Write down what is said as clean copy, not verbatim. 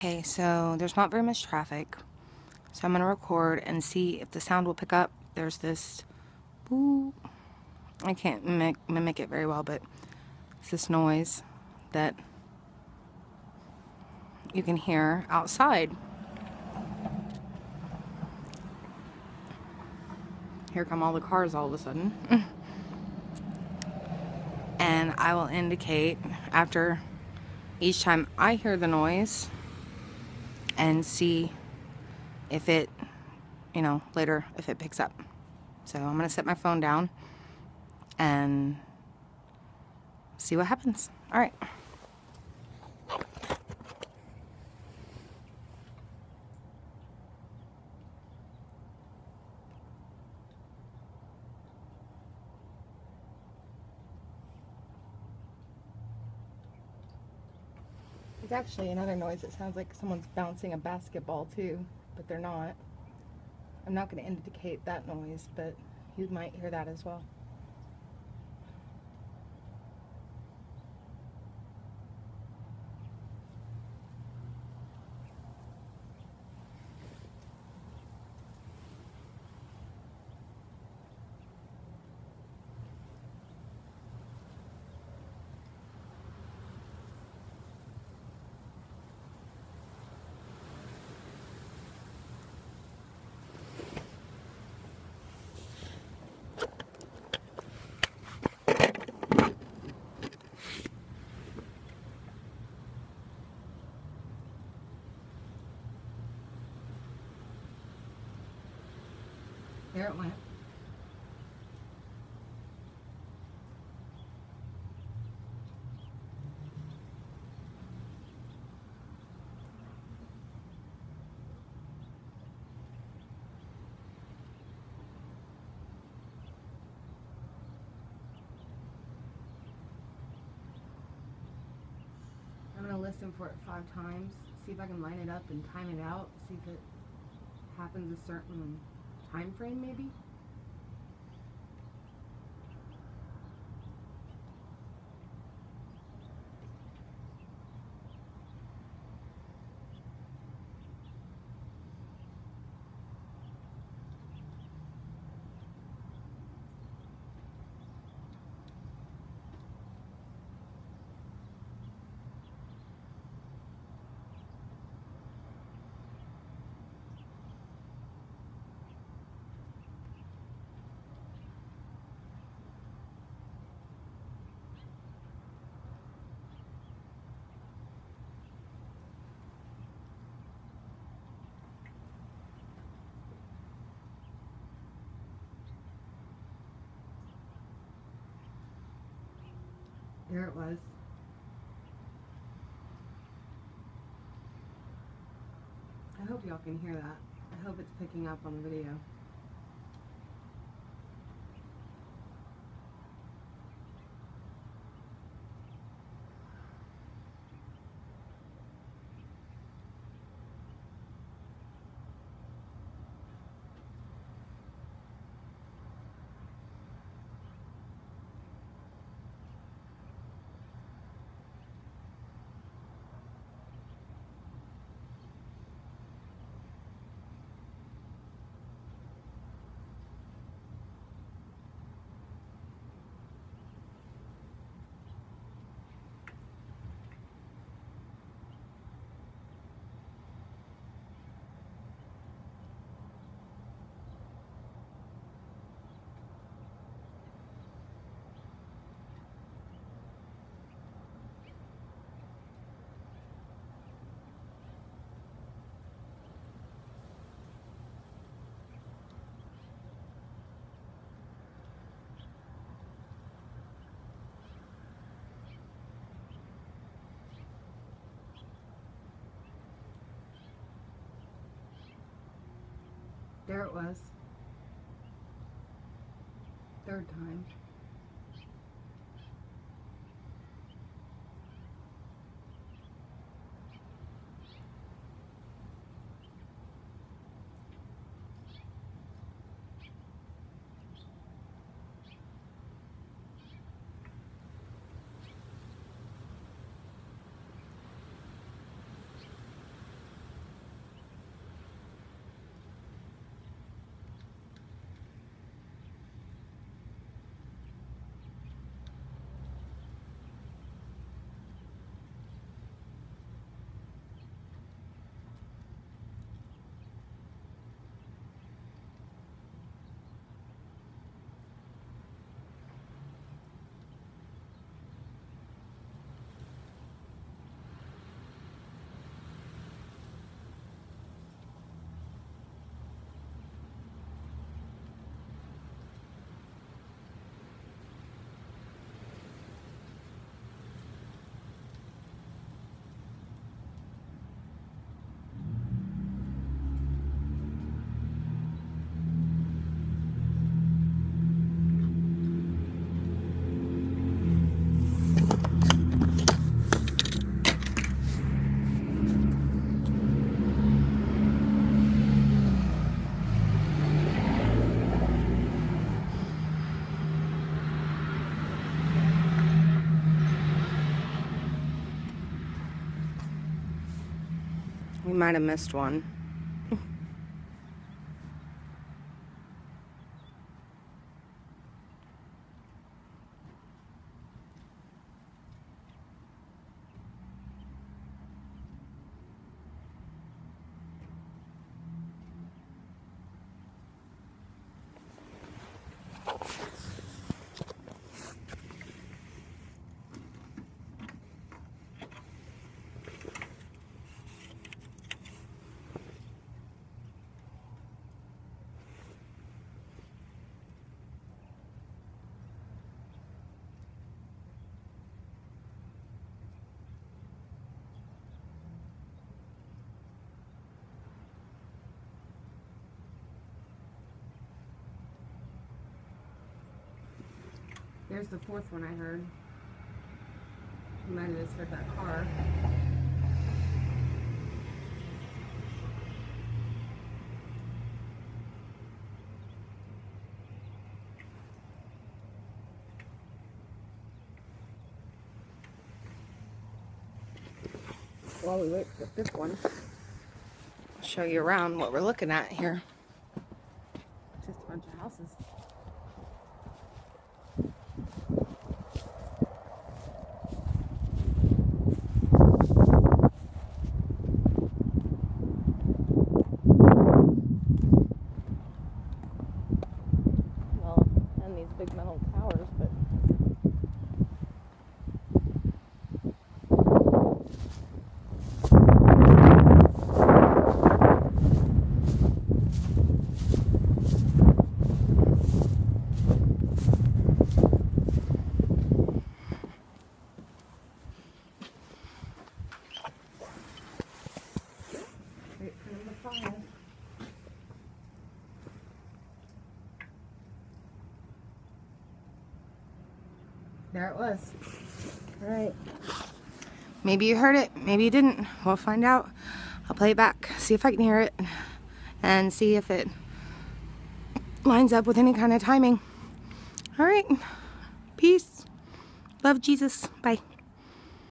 Okay, so there's not very much traffic, so I'm gonna record and see if the sound will pick up. There's this, ooh, I can't mimic it very well, but it's this noise that you can hear outside. Here come all the cars all of a sudden. And I will indicate after each time I hear the noise and see if it, later if it picks up. So I'm gonna set my phone down and see what happens. All right. It's actually another noise. It sounds like someone's bouncing a basketball too, but they're not. I'm not going to indicate that noise, but you might hear that as well. There it went. I'm going to listen for it 5 times, see if I can line it up and time it out, see if it happens a certain time frame maybe. There it was. I hope y'all can hear that. I hope it's picking up on the video. There it was. 3rd time. We might have missed one. There's the fourth one I heard. You might have just heard that car. While we wait for the fifth one, I'll show you around what we're looking at here. Just a bunch of houses. Big metal towers, but wait for number 5. There it was. All right. Maybe you heard it. Maybe you didn't. We'll find out. I'll play it back. See if I can hear it. And see if it lines up with any kind of timing. All right. Peace. Love Jesus. Bye.